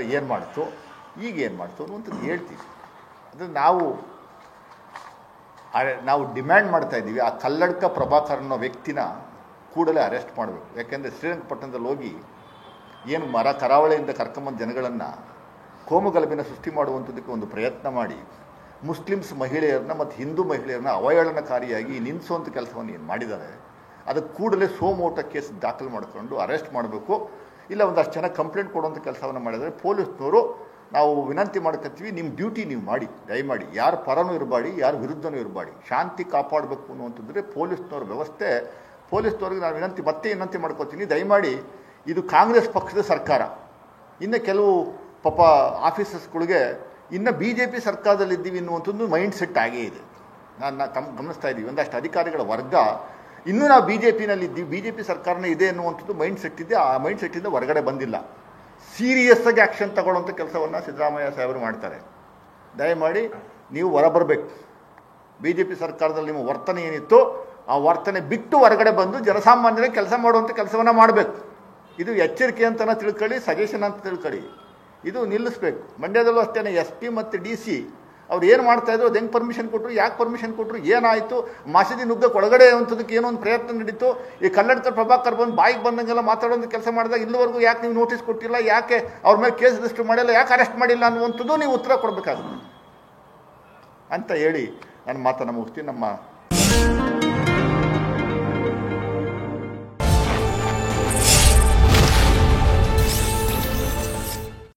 ಏನು ಮಾಡ್ತು ಈಗ ಏನು ಮಾಡ್ತು ಅನ್ನುವಂಥದ್ದು ಹೇಳ್ತೀವಿ. ಅಂದರೆ ನಾವು ಡಿಮ್ಯಾಂಡ್ ಮಾಡ್ತಾ ಇದ್ದೀವಿ ಆ ಕಲ್ಲಡ್ಕ ಪ್ರಭಾಕರ್ ಅನ್ನೋ ವ್ಯಕ್ತಿನ ಕೂಡಲೇ ಅರೆಸ್ಟ್ ಮಾಡಬೇಕು. ಯಾಕೆಂದರೆ ಶ್ರೀರಂಗಪಟ್ಟಣದಲ್ಲಿ ಹೋಗಿ ಏನು ಕರಾವಳಿಯಿಂದ ಕರ್ಕೊಂಬಂದ ಜನಗಳನ್ನು ಕೋಮುಗಲಭೆನ ಸೃಷ್ಟಿ ಮಾಡುವಂಥದ್ದಕ್ಕೆ ಒಂದು ಪ್ರಯತ್ನ ಮಾಡಿ ಮುಸ್ಲಿಮ್ಸ್ ಮಹಿಳೆಯರನ್ನ ಮತ್ತು ಹಿಂದೂ ಮಹಿಳೆಯರನ್ನ ಅವಹೇಳನಕಾರಿಯಾಗಿ ನಿಲ್ಲಿಸುವಂಥ ಕೆಲಸವನ್ನು ಏನು ಮಾಡಿದ್ದಾರೆ ಅದಕ್ಕೆ ಕೂಡಲೇ ಸೋಮೋಟ ಕೇಸ್ ದಾಖಲು ಮಾಡಿಕೊಂಡು ಅರೆಸ್ಟ್ ಮಾಡಬೇಕು. ಇಲ್ಲ ಒಂದಷ್ಟು ಜನ ಕಂಪ್ಲೇಂಟ್ ಕೊಡುವಂಥ ಕೆಲಸವನ್ನು ಮಾಡಿದರೆ ಪೊಲೀಸ್ನವರು ನಾವು ವಿನಂತಿ ಮಾಡ್ಕೊತೀವಿ, ನಿಮ್ಮ ಡ್ಯೂಟಿ ನೀವು ಮಾಡಿ, ದಯಮಾಡಿ ಯಾರ ಪರನೂ ಇರಬೇಡಿ, ಯಾರ ವಿರುದ್ಧನೂ ಇರಬೇಡಿ, ಶಾಂತಿ ಕಾಪಾಡಬೇಕು ಅನ್ನುವಂಥದ್ದರೆ ಪೊಲೀಸ್ನವ್ರ ವ್ಯವಸ್ಥೆ. ಪೊಲೀಸ್ನವ್ರಿಗೆ ನಾನು ವಿನಂತಿ ಮಾಡ್ಕೋತೀನಿ, ದಯಮಾಡಿ ಇದು ಕಾಂಗ್ರೆಸ್ ಪಕ್ಷದ ಸರ್ಕಾರ. ಇನ್ನು ಕೆಲವು ಪಾಪ ಆಫೀಸರ್ಸ್ಗಳಿಗೆ ಇನ್ನು BJP ಸರ್ಕಾರದಲ್ಲಿದ್ದೀವಿ ಅನ್ನುವಂಥದ್ದು ಮೈಂಡ್ ಸೆಟ್ ಆಗೇ ಇದೆ. ನಾನು ಗಮನಿಸ್ತಾ ಇದ್ದೀವಿ ಒಂದಷ್ಟು ಅಧಿಕಾರಿಗಳ ವರ್ಗ ಇನ್ನೂ ನಾವು BJPನಲ್ಲಿದ್ದೀವಿ, BJP ಸರ್ಕಾರನೇ ಇದೆ ಅನ್ನುವಂಥದ್ದು ಮೈಂಡ್ ಸೆಟ್ ಇದೆ. ಆ ಮೈಂಡ್ ಸೆಟ್ಟಿಂದ ಹೊರಗಡೆ ಬಂದಿಲ್ಲ. ಸೀರಿಯಸ್ಸಾಗಿ ಆ್ಯಕ್ಷನ್ ತಗೊಳ್ಳೋಂಥ ಕೆಲಸವನ್ನು ಸಿದ್ದರಾಮಯ್ಯ ಸಾಹೇಬರು ಮಾಡ್ತಾರೆ. ದಯಮಾಡಿ ನೀವು ಹೊರಬರಬೇಕು. BJP ಸರ್ಕಾರದಲ್ಲಿ ನಿಮ್ಮ ವರ್ತನೆ ಏನಿತ್ತು ಆ ವರ್ತನೆ ಬಿಟ್ಟು ಹೊರಗಡೆ ಬಂದು ಜನಸಾಮಾನ್ಯರಿಗೆ ಕೆಲಸ ಮಾಡುವಂಥ ಕೆಲಸವನ್ನು ಮಾಡಬೇಕು. ಇದು ಎಚ್ಚರಿಕೆ ಅಂತಲೇ ತಿಳ್ಕೊಳ್ಳಿ, ಸಜೆಷನ್ ಅಂತ ತಿಳ್ಕೊಳ್ಳಿ. ಇದು ನಿಲ್ಲಿಸ್ಬೇಕು. ಮಂಡ್ಯದಲ್ಲೂ ಅಷ್ಟೇ SP ಮತ್ತು DC ಅವ್ರು ಏನು ಮಾಡ್ತಾಯಿದ್ರು, ಅದು ಹೆಂಗೆ ಪರ್ಮಿಷನ್ ಕೊಟ್ಟರು, ಯಾಕೆ ಪರ್ಮಿಷನ್ ಕೊಟ್ಟರು, ಏನಾಯಿತು, ಮಸೀದಿ ನುಗ್ಗಕ್ಕೆ ಒಳಗಡೆ ಅಂಥದಕ್ಕೆ ಏನೋ ಒಂದು ಪ್ರಯತ್ನ ನಡೀತು. ಈ ಕಲ್ಲಡ್ಕ ಪ್ರಭಾಕರ್ ಬಂದು ಬಾಯಿಗೆ ಬಂದಂಗೆಲ್ಲ ಮಾತಾಡೋಂಥ ಕೆಲಸ ಮಾಡಿದಾಗ ಇಲ್ಲಿವರೆಗೂ ಯಾಕೆ ನೀವು ನೋಟಿಸ್ ಕೊಟ್ಟಿಲ್ಲ, ಯಾಕೆ ಅವ್ರ ಮೇಲೆ ಕೇಸ್ ರಿಜಿಸ್ಟರ್ ಮಾಡಿಲ್ಲ, ಯಾಕೆ ಅರೆಸ್ಟ್ ಮಾಡಿಲ್ಲ ಅನ್ನುವಂಥದ್ದು ನೀವು ಉತ್ತರ ಕೊಡಬೇಕಾಗುತ್ತೆ ಅಂತ ಹೇಳಿ ನನ್ನ ಮಾತನ್ನು ಮುಗಿಸ್ತೀನಿ. ನಮ್ಮ